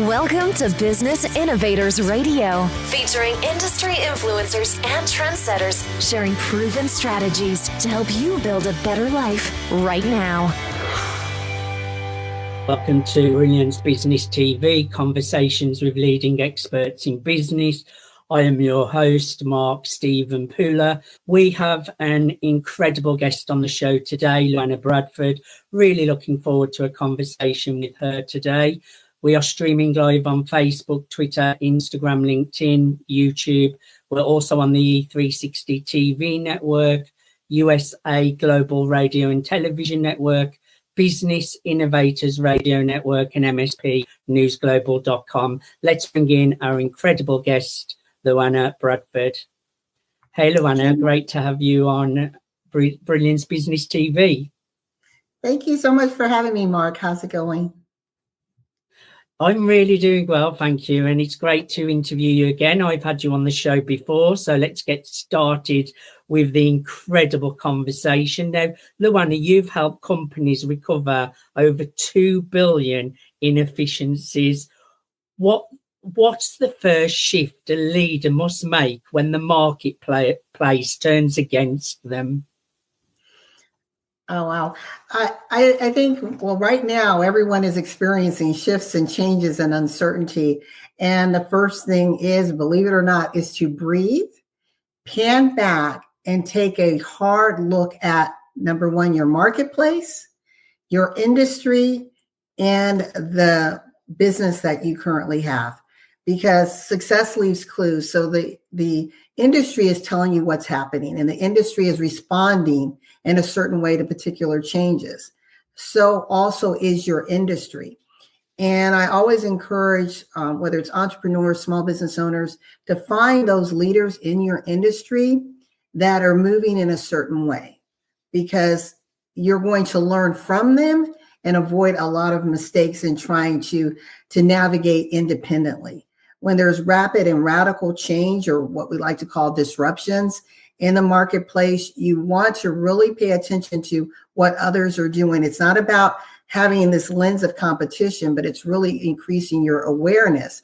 Welcome to Business Innovators Radio, featuring industry influencers and trendsetters sharing proven strategies to help you build a better life right now. Welcome to Brilliance Business TV, conversations with leading experts in business. I am your host, Mark Stephen Pooler. We have an incredible guest on the show today, LaWanna Bradford. Really looking forward to a conversation with her today. We are streaming live on Facebook, Twitter, Instagram, LinkedIn, YouTube. We're also on the E360 TV network, USA Global Radio and Television Network, Business Innovators Radio Network, and MSP newsglobal.com. Let's bring in our incredible guest, LaWanna Bradford. Hey, LaWanna, great to have you on Brilliance Business TV. Thank you so much for having me, Mark. How's it going? I'm really doing well, thank you. And it's great to interview you again. I've had you on the show before, so let's get started with the incredible conversation. Now, LaWanna, you've helped companies recover over 2 billion in efficiencies. What's the first shift a leader must make when the marketplace turns against them? Oh, wow. I think, well, right now, everyone is experiencing shifts and changes and uncertainty. And the first thing is, believe it or not, is to breathe, pan back, and take a hard look at, number one, your marketplace, your industry, and the business that you currently have. Because success leaves clues. So the industry is telling you what's happening, and the industry is responding in a certain way to particular changes. So also is your industry. And I always encourage, whether it's entrepreneurs, small business owners, to find those leaders in your industry that are moving in a certain way, because you're going to learn from them and avoid a lot of mistakes in trying to navigate independently. When there's rapid and radical change, or what we like to call disruptions in the marketplace, you want to really pay attention to what others are doing. It's not about having this lens of competition, but it's really increasing your awareness.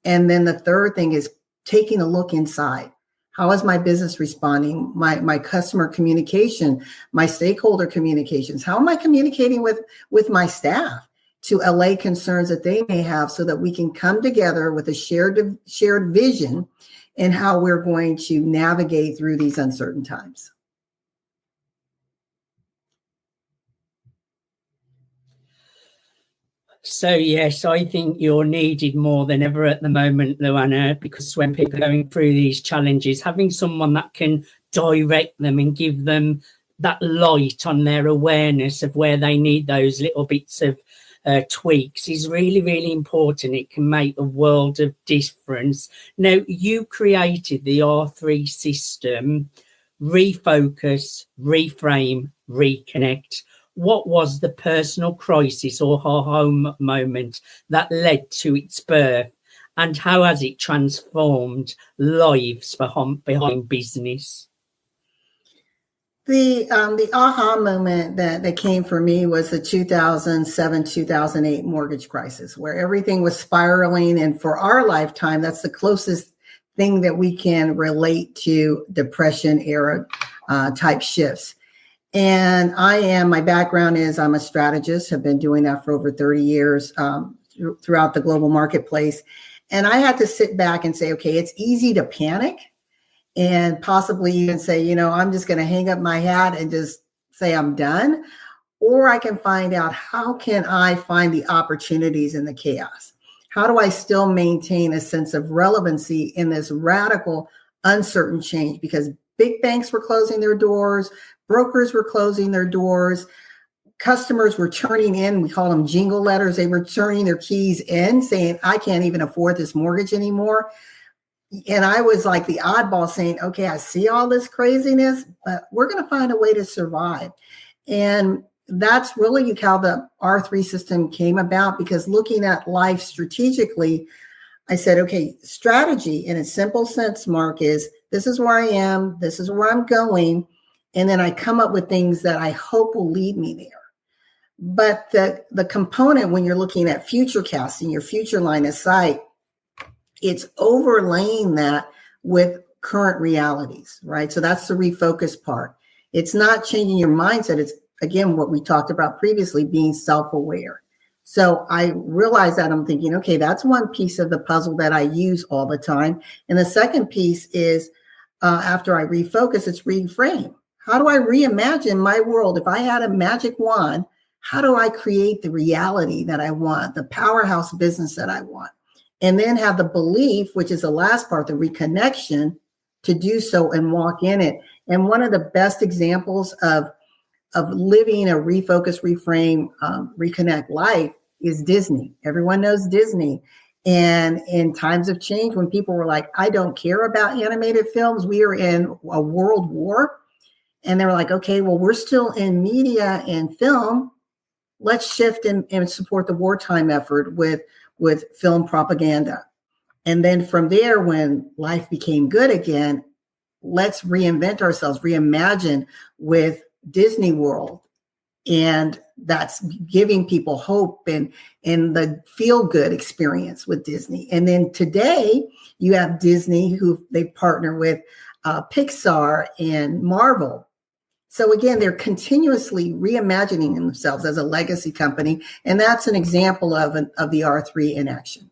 And then the third thing is taking a look inside. How is my business responding? My customer communication, my stakeholder communications. How am I communicating with my staff to allay concerns that they may have, so that we can come together with a shared vision in how we're going to navigate through these uncertain times. So, yes, I think you're needed more than ever at the moment, LaWanna, because when people are going through these challenges, having someone that can direct them and give them that light on their awareness of where they need those little bits of tweaks is really, really important. It can make a world of difference. Now, you created the R3 system: Refocus, Reframe, Reconnect. What was the personal crisis or aha moment that led to its birth, and how has it transformed lives behind business? The aha moment that came for me was the 2007-2008 mortgage crisis, where everything was spiraling. And for our lifetime, that's the closest thing that we can relate to depression era type shifts. And my background is I'm a strategist, have been doing that for over 30 years throughout the global marketplace. And I had to sit back and say, okay, it's easy to panic and possibly even say, I'm just going to hang up my hat and just say I'm done. Or I can find out, how can I find the opportunities in the chaos? How do I still maintain a sense of relevancy in this radical, uncertain change? Because big banks were closing their doors, brokers were closing their doors, customers were turning in, we call them jingle letters. They were turning their keys in saying, I can't even afford this mortgage anymore. And I was like the oddball saying, okay, I see all this craziness, but we're going to find a way to survive. And that's really how the R3 system came about, because looking at life strategically, I said, okay, strategy in a simple sense, Mark, is this is where I am, this is where I'm going. And then I come up with things that I hope will lead me there. But the component when you're looking at future casting, your future line of sight, it's overlaying that with current realities, right? So that's the refocus part. It's not changing your mindset. It's, again, what we talked about previously, being self-aware. So I realized that I'm thinking, okay, that's one piece of the puzzle that I use all the time. And the second piece is after I refocus, it's reframe. How do I reimagine my world? If I had a magic wand, how do I create the reality that I want, the powerhouse business that I want? And then have the belief, which is the last part, the reconnection, to do so and walk in it. And one of the best examples of living a refocus, reframe, reconnect life is Disney. Everyone knows Disney. And in times of change, when people were like, I don't care about animated films, we are in a world war. And they were like, okay, well, we're still in media and film. Let's shift and support the wartime effort with film propaganda. And then from there, when life became good again, let's reinvent ourselves, reimagine with Disney World. And that's giving people hope and the feel-good experience with Disney. And then today, you have Disney, who they partner with Pixar and Marvel. So again, they're continuously reimagining themselves as a legacy company. And that's an example of the R3 in action.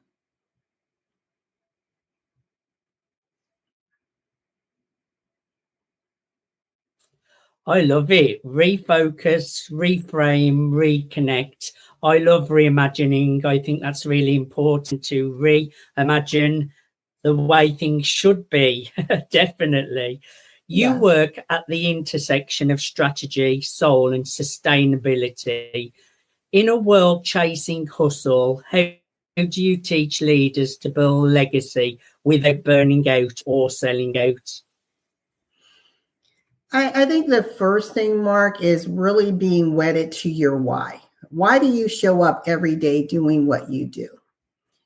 I love it. Refocus, reframe, reconnect. I love reimagining. I think that's really important to reimagine the way things should be. Definitely. You work at the intersection of strategy, soul, and sustainability. In a world chasing hustle, how do you teach leaders to build legacy without burning out or selling out? I think the first thing, Mark, is really being wedded to your why. Why do you show up every day doing what you do?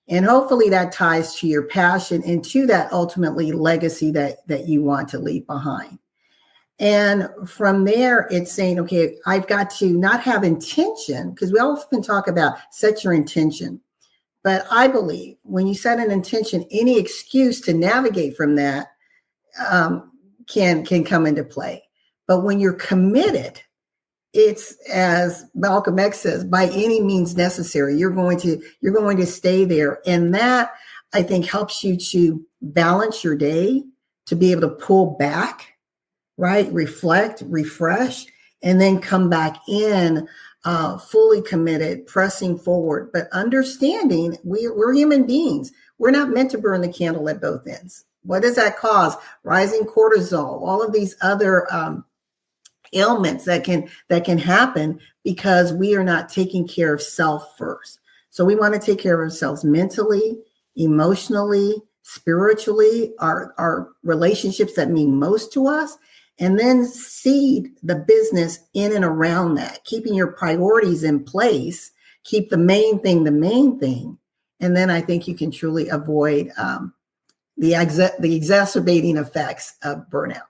And hopefully that ties to your passion and to that ultimately legacy that you want to leave behind. And from there, it's saying, okay, I've got to not have intention, because we often talk about set your intention. But I believe when you set an intention, any excuse to navigate from that can come into play. But when you're committed, it's, as Malcolm X says, by any means necessary. You're going to stay there. And that, I think, helps you to balance your day, to be able to pull back, right? Reflect, refresh, and then come back in fully committed, pressing forward, but understanding we're human beings. We're not meant to burn the candle at both ends. What does that cause? Rising cortisol, all of these other ailments that can happen because we are not taking care of self first. So we want to take care of ourselves mentally, emotionally, spiritually, our relationships that mean most to us, and then seed the business in and around that, keeping your priorities in place, keep the main thing. And then I think you can truly avoid the exacerbating effects of burnout.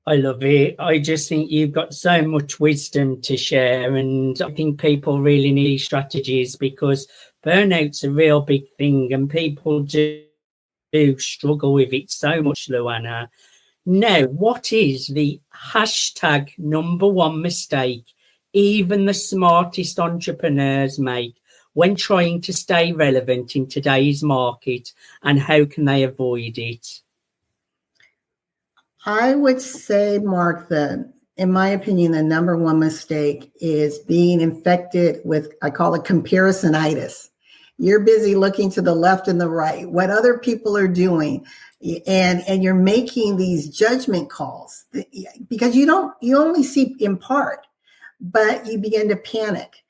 I love it. I just think you've got so much wisdom to share. And I think people really need strategies, because burnout's a real big thing and people do struggle with it so much, LaWanna. Now, what is the #1 mistake even the smartest entrepreneurs make when trying to stay relevant in today's market, and how can they avoid it? I would say, Mark, that in my opinion, the #1 mistake is being infected with, I call it comparisonitis. You're busy looking to the left and the right, what other people are doing, and you're making these judgment calls because you only see in part, but you begin to panic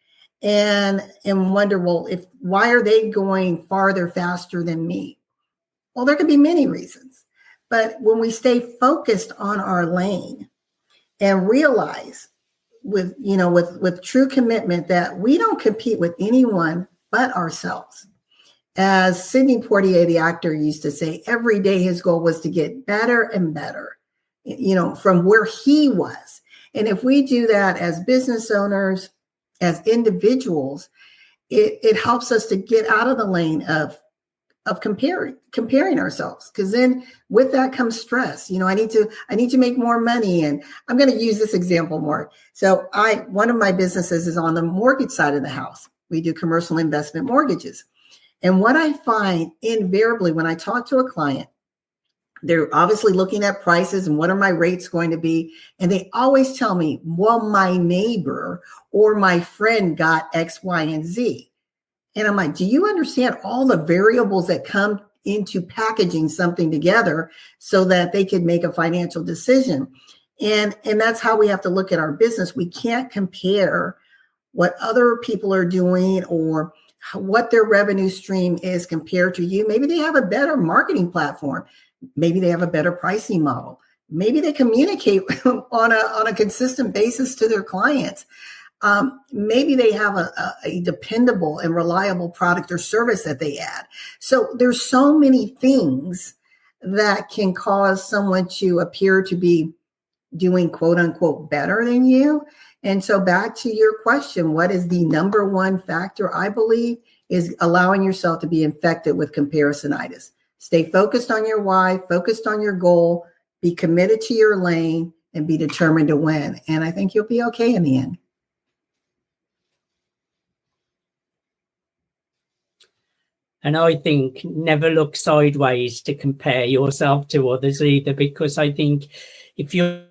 and wonder, well, why are they going farther, faster than me? Well, there could be many reasons, but when we stay focused on our lane and realize with true commitment that we don't compete with anyone but ourselves. As Sidney Poitier, the actor, used to say, every day his goal was to get better and better, from where he was. And if we do that as business owners, as individuals, it helps us to get out of the lane of comparing ourselves, because then with that comes stress. I need to make more money. And I'm going to use this example more. So one of my businesses is on the mortgage side of the house. We do commercial investment mortgages. And what I find invariably when I talk to a client, they're obviously looking at prices and what are my rates going to be. And they always tell me, well, my neighbor or my friend got X, Y, and Z. And I'm like, do you understand all the variables that come into packaging something together so that they can make a financial decision? And that's how we have to look at our business. We can't compare what other people are doing or what their revenue stream is compared to you. Maybe they have a better marketing platform. Maybe they have a better pricing model. Maybe they communicate on a consistent basis to their clients. Maybe they have a dependable and reliable product or service that they add. So there's so many things that can cause someone to appear to be doing quote unquote better than you. And so back to your question, what is the number one factor? I believe is allowing yourself to be infected with comparisonitis. Stay focused on your why, focused on your goal, be committed to your lane, and be determined to win. And I think you'll be okay in the end. And I think never look sideways to compare yourself to others either, because I think if you're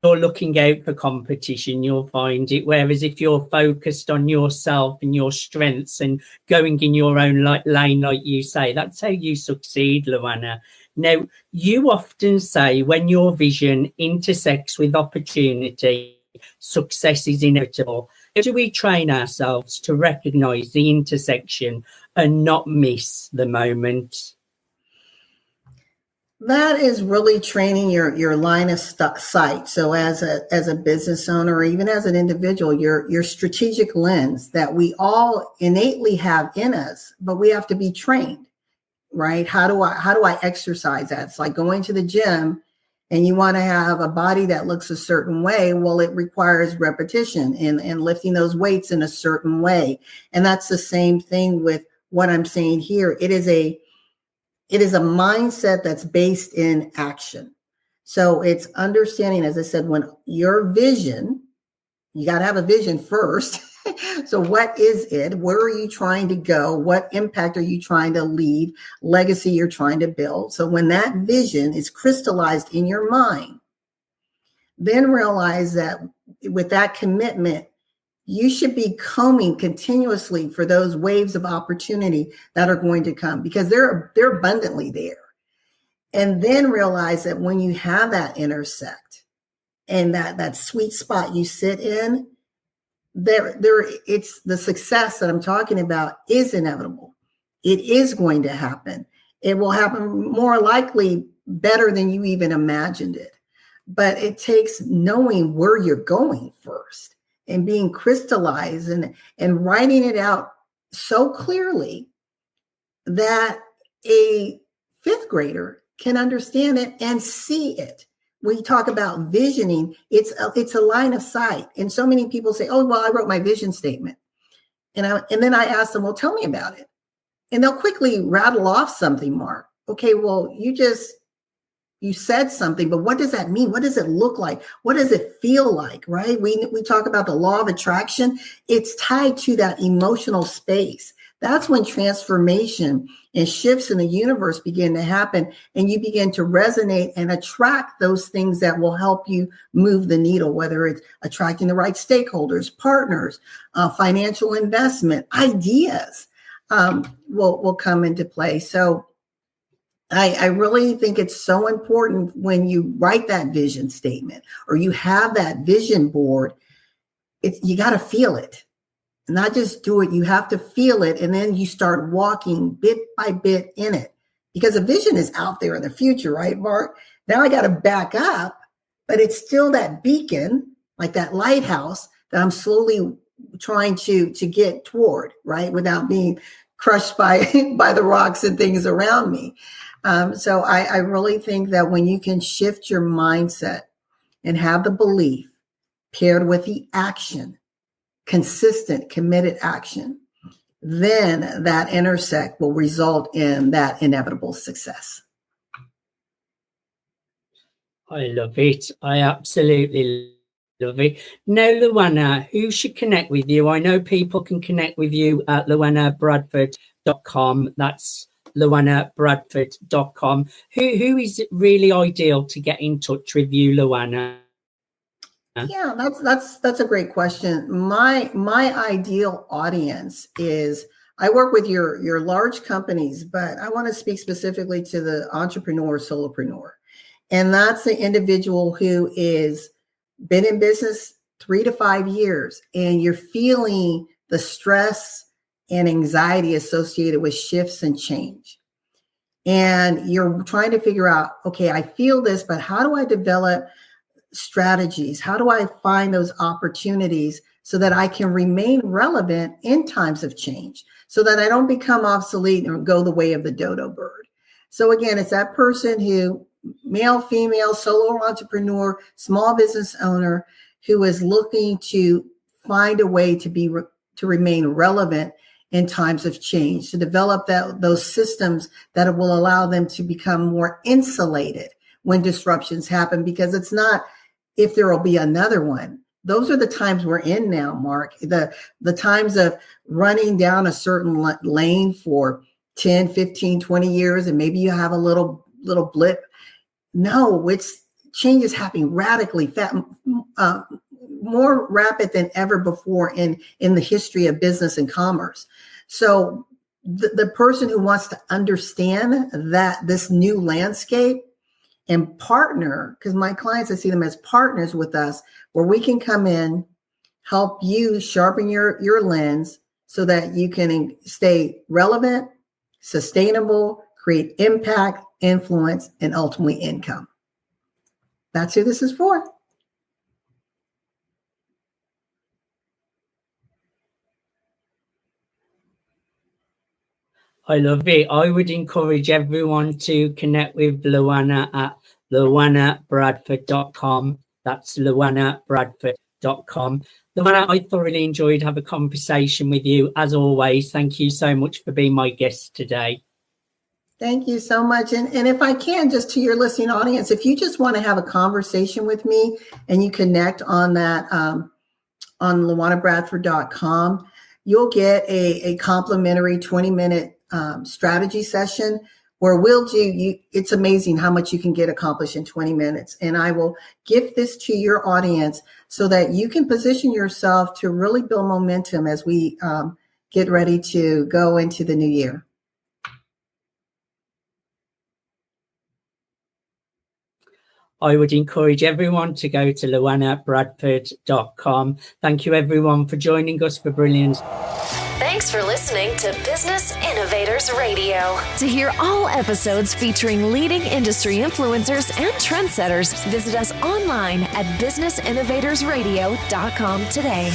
looking out for competition, you'll find it. Whereas if you're focused on yourself and your strengths and going in your own lane, like you say, that's how you succeed, LaWanna. Now, you often say when your vision intersects with opportunity, success is inevitable. Do we train ourselves to recognize the intersection and not miss the moment? That is really training your line of sight. So as a business owner, or even as an individual, your strategic lens that we all innately have in us, but we have to be trained, right? How do I exercise that? It's like going to the gym and you want to have a body that looks a certain way. Well, it requires repetition and lifting those weights in a certain way. And that's the same thing with what I'm saying here. It is a mindset that's based in action. So it's understanding, as I said, when your vision, you got to have a vision first. So what is it? Where are you trying to go? What impact are you trying to leave? Legacy you're trying to build. So when that vision is crystallized in your mind, then realize that with that commitment, you should be combing continuously for those waves of opportunity that are going to come, because they're abundantly there. And then realize that when you have that intersect and that sweet spot you sit in, it's the success that I'm talking about is inevitable. It is going to happen. It will happen more likely better than you even imagined it. But it takes knowing where you're going first and being crystallized and writing it out so clearly that a fifth grader can understand it and see it. When you talk about visioning, it's a line of sight. And so many people say, oh, well, I wrote my vision statement. And then I ask them, well, tell me about it. And they'll quickly rattle off something, Mark. Okay, well, you said something, but what does that mean? What does it look like? What does it feel like, right? We talk about the law of attraction. It's tied to that emotional space. That's when transformation and shifts in the universe begin to happen, and you begin to resonate and attract those things that will help you move the needle, whether it's attracting the right stakeholders, partners, financial investment, ideas will come into play. So I really think it's so important when you write that vision statement or you have that vision board, you got to feel it. Not just do it, you have to feel it, and then you start walking bit by bit in it. Because a vision is out there in the future, right, Mark? Now I got to back up, but it's still that beacon, like that lighthouse that I'm slowly trying to get toward, right, without being crushed by the rocks and things around me. So I really think that when you can shift your mindset and have the belief paired with the action, consistent, committed action, then that intersect will result in that inevitable success. I love it. I absolutely love it. Now, LaWanna, who should connect with you? I know people can connect with you at LaWannaBradford.com. That's LaWannaBradford.com. Who is really ideal to get in touch with you, LaWanna? Yeah, that's a great question. My ideal audience is, I work with your large companies, but I want to speak specifically to the entrepreneur, solopreneur. And that's the individual who is been in business 3 to 5 years, and you're feeling the stress and anxiety associated with shifts and change. And you're trying to figure out, okay, I feel this, but how do I develop strategies? How do I find those opportunities so that I can remain relevant in times of change, so that I don't become obsolete and go the way of the dodo bird? So again, it's that person who, male, female, solo entrepreneur, small business owner, who is looking to find a way to remain relevant in times of change, to develop those systems that will allow them to become more insulated when disruptions happen, because it's not if there will be another one. Those are the times we're in now, Mark. The times of running down a certain lane for 10, 15, 20 years, and maybe you have a little blip. No, change is happening radically, more rapid than ever before in the history of business and commerce. So the person who wants to understand that this new landscape and partner, because my clients, I see them as partners with us, where we can come in, help you sharpen your lens so that you can stay relevant, sustainable, create impact, influence, and ultimately income. That's who this is for. I love it. I would encourage everyone to connect with LaWanna at LaWannaBradford.com. That's LaWannaBradford.com. LaWanna, I thoroughly enjoyed having a conversation with you. As always, thank you so much for being my guest today. Thank you so much. And if I can, just to your listening audience, if you just want to have a conversation with me and you connect on that, on LaWannaBradford.com, you'll get a complimentary 20-minute strategy session where it's amazing how much you can get accomplished in 20 minutes. And I will give this to your audience so that you can position yourself to really build momentum as we get ready to go into the new year. I would encourage everyone to go to LaWannaBradford.com. Thank you, everyone, for joining us for Brilliance. Thanks for listening to Business Innovators Radio. To hear all episodes featuring leading industry influencers and trendsetters, visit us online at businessinnovatorsradio.com today.